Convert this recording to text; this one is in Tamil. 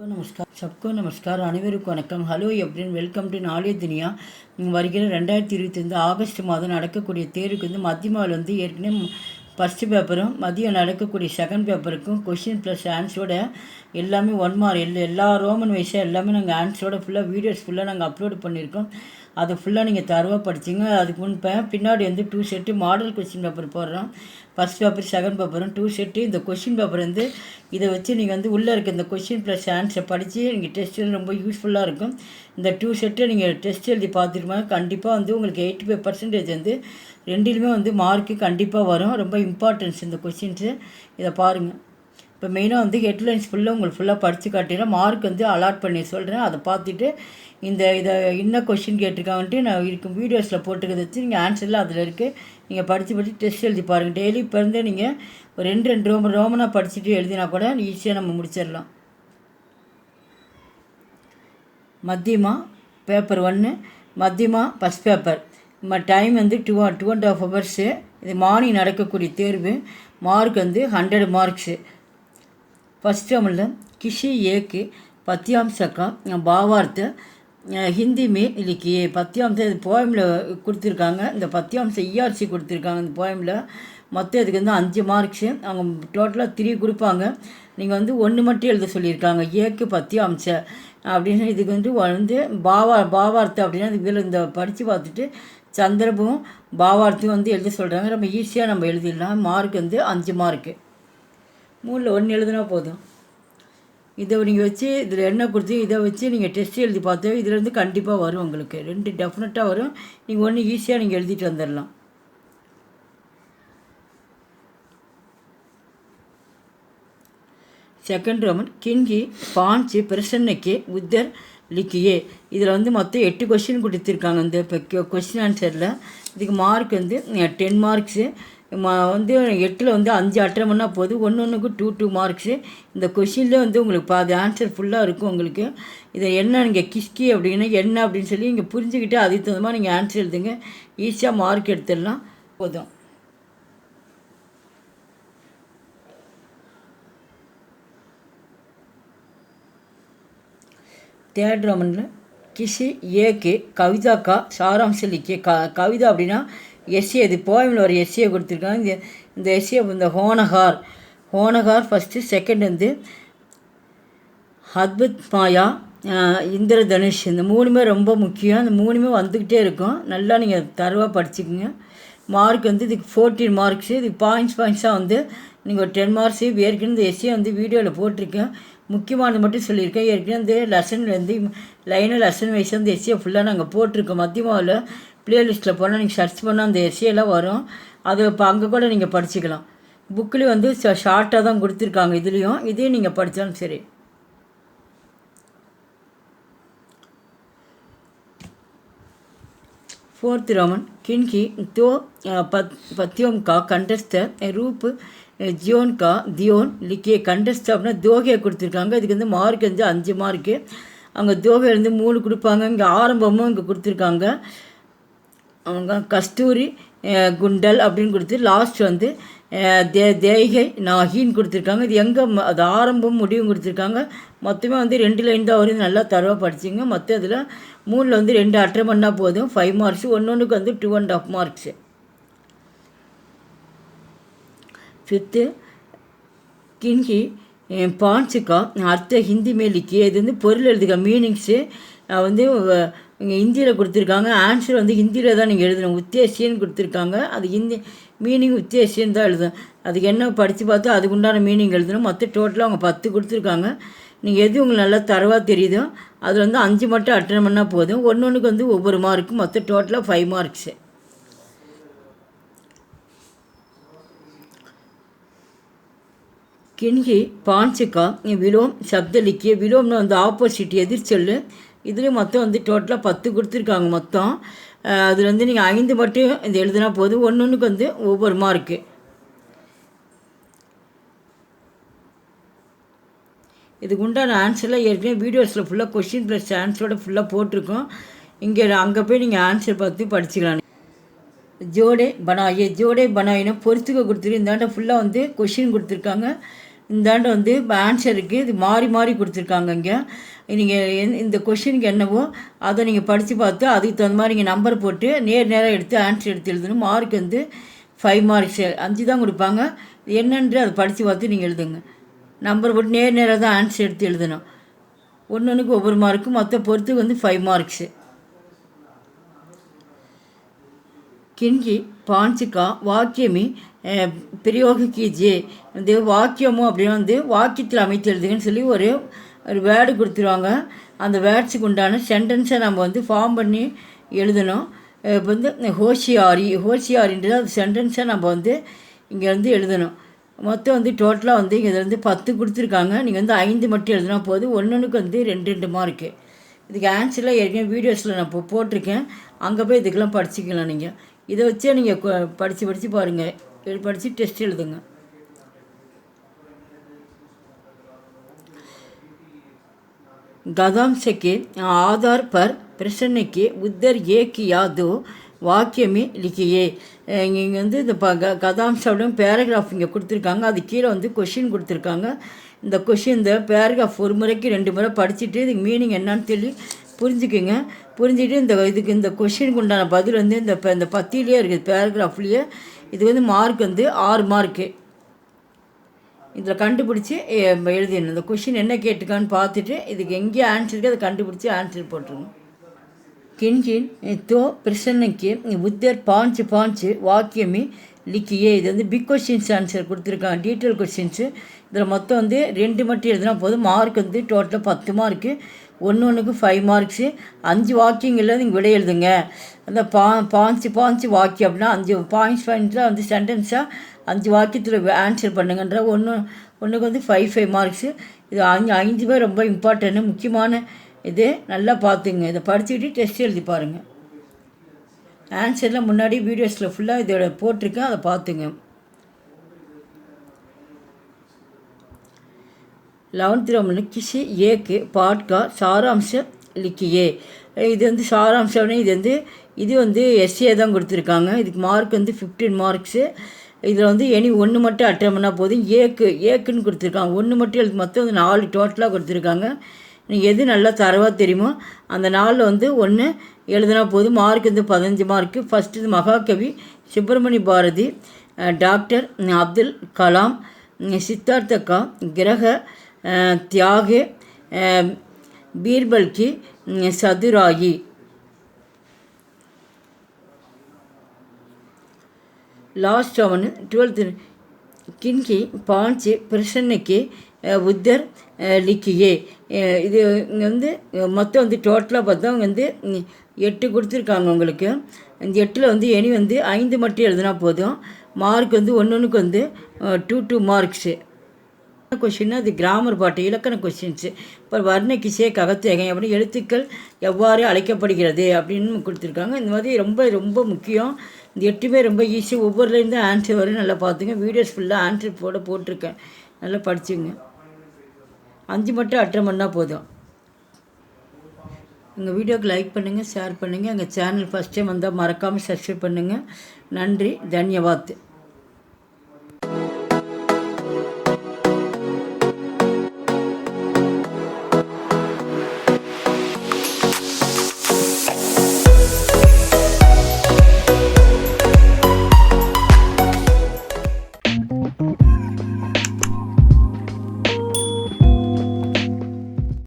सबको नमस्कार அனைவருக்கும் வணக்கம். ஹலோ எப்படின்னு வெல்கம் டு நாளைய துனியா. வருகிற 2025 ஆகஸ்ட் மாதம் நடக்கக்கூடிய தேர்வுக்கு மத்தியமாவில் ஏற்கனவே ஃபஸ்ட்டு பேப்பரும் மதியம் நடக்கக்கூடிய செகண்ட் பேப்பருக்கும் கொஷின் ப்ளஸ் ஆன்சரோட எல்லாமே 1 மார்க் எல்லா ரோமன் வைஸாக எல்லாமே நாங்கள் ஆன்சரோட ஃபுல்லாக வீடியோஸ் ஃபுல்லாக நாங்கள் அப்லோட் பண்ணியிருக்கோம். அதை ஃபுல்லாக நீங்கள் தரவாக படிச்சிங்க. அதுக்கு பின்னாடி 2 செட்டு மாடல் கொஷின் பேப்பர் போடுறோம். ஃபஸ்ட் பேப்பர் செகண்ட் பேப்பரும் 2 செட்டு. இந்த கொஷின் பேப்பர் இதை வச்சு நீங்கள் உள்ளே இருக்க இந்த கொஷின் ப்ளஸ் ஆன்சரை படித்து நீங்கள் டெஸ்ட் ரொம்ப யூஸ்ஃபுல்லாக இருக்கும். இந்த 2 செட்டை நீங்கள் டெஸ்ட் எழுதி பார்த்துருப்பாங்க. கண்டிப்பாக உங்களுக்கு 85% ரெண்டிலுமே மார்க்கு கண்டிப்பாக வரும். ரொம்ப இம்பார்ட்டன்ஸ் இந்த கொஷின்ஸு. இதை பாருங்கள். இப்போ மெயினாக ஹெட்லைன்ஸ் ஃபுல்லாக உங்களுக்கு ஃபுல்லாக படித்து காட்டிடுறேன். மார்க் அலாட் பண்ணி சொல்கிறேன். அதை பார்த்துட்டு இதை என்ன கொஷின் கேட்டிருக்காங்கன்ட்டு நான் இருக்கும் வீடியோஸில் போட்டுக்கிறத வச்சு நீங்கள் ஆன்சரில் அதில் இருக்குது. நீங்கள் படித்து டெஸ்ட் எழுதி பாருங்கள். டெய்லி இப்போ இருந்தே நீங்கள் ஒரு 2 ரோமனாக படிச்சுட்டு எழுதினா கூட ஈஸியாக நம்ம முடிச்சிடலாம். மத்தியமா பேப்பர் 1 மத்தியமா ஃபஸ்ட் பேப்பர். Time 2.5 hours. இது மார்னிங் நடக்கக்கூடிய தேர்வு. Mark 100 marks. फर्स्ट टर्म किसी एक पत्यांश का भावार्थ हिंदी में लिखिए. पत्यांश पोयमिल को पत्यांश ERC को पोयमिल மொத்தம் இதுக்கு 5 மார்க்ஸு. அவங்க டோட்டலாக 3 கொடுப்பாங்க. நீங்கள் 1 மட்டும் எழுத சொல்லியிருக்காங்க. ஏக்கு பத்தியாம்ச அப்படின்னு இதுக்கு பாவார்த்தம் அப்படின்னா இதில் இந்த படித்து பார்த்துட்டு சந்திரபும் பாவார்த்தையும் எழுத சொல்கிறாங்க. ரொம்ப ஈஸியாக நம்ம எழுதிடலாம். Mark 5 mark. 3ல் 1 எழுதுனா போதும். இதை நீங்கள் வச்சு இதில் என்ன கொடுத்து இதை வச்சு நீங்கள் டெஸ்ட் எழுதி பார்த்தா இதிலேருந்து கண்டிப்பாக வரும். உங்களுக்கு 2 டெஃபினட்டாக வரும். நீங்கள் 1 ஈஸியாக நீங்கள் எழுதிட்டு வந்துடலாம். செகண்ட் ரோமன் கின்கி 5 பிரசன்னைக்கு உத்தர் லிக்கியே. இதில் மொத்தம் 8 கொஷின் கொடுத்துருக்காங்க. இந்த இப்போ கொஷின் ஆன்சரில் இதுக்கு மார்க் 10 மார்க்ஸு. 8ல் 5 அட்டன் பண்ணால் போதும். ஒன்றுக்கு 2 மார்க்ஸு. இந்த கொஷினில் உங்களுக்கு பாதி ஆன்சர் ஃபுல்லாக இருக்கும். உங்களுக்கு இதை என்ன நீங்கள் கிஸ்கி அப்படின்னா என்ன அப்படின்னு சொல்லி நீங்கள் புரிஞ்சுக்கிட்டு அதுக்கு தகுந்த மாதிரி நீங்கள் ஆன்சர் எழுதுங்க. ஈஸியாக மார்க் எடுத்துடலாம். போதும். தேர்ட் ரோமனில் கிசி ஏக்கு கவிதா கா சாராம்சம் லிக்கிய. கவிதா அப்படின்னா எஸ்ஏ. இது போயமில் ஒரு எஸ்ஏ கொடுத்துருக்காங்க. இந்த எஸ்ஏ இந்த ஹோனகார் ஃபஸ்ட்டு. செகண்ட் அத்புத் மாயா, இந்திரதனுஷ். இந்த 3மே ரொம்ப முக்கியம். இந்த 3மே வந்துக்கிட்டே இருக்கும். நல்லா நீங்கள் தரவாக படிச்சுக்கோங்க. மார்க் இதுக்கு 14 மார்க்ஸு. இது பாயிண்ட்ஸாக நீங்கள் ஒரு 10 மார்க்ஸு. ஏற்கனவே இந்த எஸ்ஏ வீடியோவில் போட்டிருக்கேன். முக்கியமானது மட்டும் சொல்லியிருக்கேன். ஏற்கனவே லெசன் லைனாக லெசன் வைஸ் எஸ்ஏ ஃபுல்லாக நாங்கள் போட்டிருக்கோம். மத்தியமாவில் ப்ளேலிஸ்ட்டில் போனால் நீங்கள் சர்ச் பண்ணால் அந்த எஸ்ஏலாம் வரும். அது இப்போ அங்கே கூட நீங்கள் படிச்சுக்கலாம். புக்லேயும் ஷார்ட்டாக தான் கொடுத்துருக்காங்க. இதையும் நீங்கள் படித்தாலும் சரி. फोर्थ रोमन किनकी तो पत्यों का कंटेस्ट रूप जियोन का दियोन लिखिए. कंटेस्ट அப்படின்னா தோகையை கொடுத்துருக்காங்க. இதுக்கு மார்க் 5 மார்க்கு. அங்கே தோகை 3 கொடுப்பாங்க. இங்கே ஆரம்பமும் இங்கே கொடுத்துருக்காங்க. அவங்க கஸ்தூரி குண்டல் அப்படின்னு கொடுத்து லாஸ்ட் தேய்கை நாகின்னு கொடுத்துருக்காங்க. இது எங்கே அது ஆரம்பம் முடிவும் கொடுத்துருக்காங்க. மொத்தமே 2 லைன் தான் வரும். நல்லா தரவாக படிச்சிங்க. மொத்தம் இதில் 3ல் 2 அட்டன் பண்ணால் போதும். 5 மார்க்ஸு. ஒன்றுக்கு 2.5 மார்க்ஸு. ஃபிஃப்த்து கின்கி 5 का अर्थ हिंदी में लिखिए. இது பொருள் எழுதுக மீனிங்ஸு இங்கே ஹிந்தியில் கொடுத்துருக்காங்க. ஆன்சர் ஹிந்தியில் தான் நீங்கள் எழுதணும். உத்தேசியன்னு கொடுத்துருக்காங்க. அது ஹிந்தி மீனிங் உத்தேசியன்னு தான் எழுதணும். அதுக்கு என்ன படித்து பார்த்து அதுக்கு உண்டான மீனிங் எழுதணும். மொத்தம் டோட்டலாக அவங்க 10 கொடுத்துருக்காங்க. நீங்கள் எது உங்களுக்கு நல்லா தரவாக தெரியுதோ அதில் 5 மட்டும் அட்டன் பண்ணால் போதும். ஒன்றுக்கு ஒவ்வொரு மார்க்கும். மொத்தம் டோட்டலாக 5 மார்க்ஸு. கின்கி 5 का விலோம் சப்த லிக்கிய. விலோம்னு ஆப்போசிட் எதிர்ச்சொல். இதுலேயும் மொத்தம் டோட்டலாக 10 கொடுத்துருக்காங்க. மொத்தம் அதில் நீங்கள் 5 மட்டும் இது எழுதினா போதும். ஒன்றுக்கு ஒவ்வொரு மார்க்கு. இதுக்கு உண்டான ஆன்சரில் ஏற்கனவே வீடியோஸில் ஃபுல்லாக கொஷின் ப்ளஸ் ஆன்சரோட ஃபுல்லாக போட்டிருக்கோம். அங்கே போய் நீங்கள் ஆன்சர் பார்த்து படிச்சுக்கலாம். ஜோடே பனாயே. ஜோடே பனாயினா பொறுத்துக்க கொடுத்துருக்கு. இந்தாண்ட ஃபுல்லாக கொஷின் கொடுத்துருக்காங்க. இந்தாண்டு வந்து ஆன்சருக்கு இது மாறி மாறி கொடுத்துருக்காங்க. இங்கே நீங்கள் இந்த கொஷினுக்கு என்னவோ அதை நீங்கள் படித்து பார்த்து அதுக்கு தகுந்த மாதிரி நீங்கள் நம்பர் போட்டு நேராக எடுத்து ஆன்சர் எடுத்து எழுதணும். மார்க் வந்து 5 மார்க்ஸு 5 தான் கொடுப்பாங்க. என்னென்று அதை படித்து பார்த்து நீங்கள் எழுதுங்க. நம்பர் போட்டு நேராக தான் ஆன்சர் எடுத்து எழுதணும். ஒன்று ஒவ்வொரு மார்க்கும் மொத்த பொறுத்து வந்து 5 மார்க்ஸு. கிஞ்சி 5 का वाक्य में प्रयोग कीजिए. இந்த வாக்கியமும் அப்படின்னா வந்து வாக்கியத்தில் அமைத்து எழுதுங்கன்னு சொல்லி ஒரு வேர்டு கொடுத்துருவாங்க. அந்த வேர்ட்ஸுக்கு உண்டான சென்டென்ஸை நம்ம வந்து ஃபார்ம் பண்ணி எழுதணும். இப்போ வந்து ஹோஷியாரின்றது அந்த சென்டென்ஸை நம்ம வந்து இங்கே வந்து எழுதணும். மொத்தம் வந்து டோட்டலாக வந்து இங்கே வந்து 10 கொடுத்துருக்காங்க. நீங்கள் வந்து 5 மட்டும் எழுதினா போதும். ஒன்றுக்கு வந்து 2 மார்க்கு. இதுக்கு ஆன்சரில் ஏற்கனவே வீடியோஸில் நான் இப்போ போட்டிருக்கேன். அங்கே போய் இதுக்கெல்லாம் படிச்சுக்கலாம். நீங்கள் இதை வச்சே நீங்கள் படித்து பாருங்கள். படித்து டெஸ்ட் எழுதுங்க. गदांश के आधार पर प्रश्न के उत्तर एक या दो वाक्य में लिखिए. இங்கே வந்து இந்த கதாம்சோட பேராகிராஃப் இங்கே கொடுத்துருக்காங்க. அது கீழே வந்து கொஷின் கொடுத்துருக்காங்க. இந்த கொஷின் இந்த பேராகிராஃப் ஒரு முறைக்கு 2 முறை படிச்சுட்டு இதுக்கு மீனிங் என்னன்னு சொல்லி புரிஞ்சுக்குங்க. புரிஞ்சுட்டு இந்த கொஷினுக்கு உண்டான பதில் வந்து இந்த பத்தியிலே இருக்குது, பேராகிராஃப்லேயே. இது வந்து மார்க் வந்து 6 மார்க்கு. இதில் கண்டுபிடிச்சி எழுதிடணும். இந்த கொஷின் என்ன கேட்டுக்கான்னு பார்த்துட்டு இதுக்கு எங்கேயும் ஆன்சருக்கு அதை கண்டுபிடிச்சி ஆன்சர் போட்டுருங்க. கிஞ்சின் தோ பிரசன்னைக்கு உத்தர் 5 வாக்கியமே லிக்கியே. இது வந்து பிக் கொஷின்ஸ் ஆன்சர் கொடுத்துருக்காங்க, டீட்டெயில் கொஷின்ஸு. இதில் மொத்தம் வந்து 2 மட்டும் எழுதினா போதும். மார்க் வந்து டோட்டலாக 10 மார்க்கு. ஒன்றுக்கு 5 மார்க்ஸு. 5 வாக்கியங்களில் நீங்கள் விடை எழுதுங்க. அந்த 5 வாக்கியம் அப்படின்னா 5 பாயிண்ட்ஸில் வந்து சென்டென்ஸாக 5 வாக்கியத்தில் ஆன்சர் பண்ணுங்கன்ற ஒன்றுக்கு வந்து 5 மார்க்ஸு. இது 5 பேர் ரொம்ப இம்பார்ட்டன்ட்டு, முக்கியமான இது. நல்லா பார்த்துங்க. இதை படிச்சுக்கிட்டு டெஸ்ட் எழுதி பாருங்கள். ஆன்சரில் முன்னாடி வீடியோஸில் ஃபுல்லாக இதோட போட்டிருக்கேன், அதை பார்த்துங்க. 11th रोमन किसी एक पाठ का सारांश लिखिए. இது வந்து சாராம்சம்னு இது வந்து எஸ்ஏ தான் கொடுத்துருக்காங்க. இதுக்கு மார்க் வந்து 15 மார்க்ஸு. இதில் வந்து ஒன்று மட்டும் அட்டன் பண்ணால் போதும். ஏக்குன்னு கொடுத்துருக்காங்க. 1 மட்டும் எழுது. மொத்தம் வந்து 4 டோட்டலாக கொடுத்துருக்காங்க. நீங்கள் எது நல்லா தரவாக தெரியுமோ அந்த 4 வந்து 1 எழுதுனா போதும். மார்க் வந்து 15 மார்க்கு. ஃபஸ்ட்டு இது மகாகவி சுப்பிரமணிய பாரதி, டாக்டர் அப்துல் கலாம், சித்தார்த்தக்கா, கிரக त्याग, बीरबल की सदुराई. लास्ट वन 12th किनकी 5 प्रश्न के उत्तर लिखिए. இது இங்கே வந்து மொத்தம் வந்து டோட்டலாக பார்த்தா வந்து 8 கொடுத்துருக்காங்க உங்களுக்கு. இந்த 8ல் வந்து வந்து 5 மட்டும் எழுதுனா போதும். மார்க் வந்து ஒன்றுக்கு வந்து 2 மார்க்ஸு. கொஷின் அது கிராமர் பாட்டு, இலக்கண கொஷின்ஸு. இப்போ வர்ண கிசே ககத்தேகை அப்படின்னு எழுத்துக்கள் எவ்வாறு அழைக்கப்படுகிறது அப்படின்னு கொடுத்துருக்காங்க. இந்த மாதிரி ரொம்ப ரொம்ப முக்கியம். இந்த 8மே ரொம்ப ஈஸி. ஒவ்வொருலேருந்து ஆன்சர் வரும். நல்லா பார்த்துங்க. வீடியோஸ் ஃபுல்லாக ஆன்சர் போட்டிருக்கேன். நல்லா படிச்சுங்க. 5 மட்டும் அட்டன் பண்ணால் போதும். எங்கள் வீடியோக்கு லைக் பண்ணுங்கள், ஷேர் பண்ணுங்கள். எங்கள் சேனல் ஃபஸ்ட் டைம் வந்தால் மறக்காமல் சப்ஸ்கிரைப் பண்ணுங்கள். நன்றி, தன்யவாத்.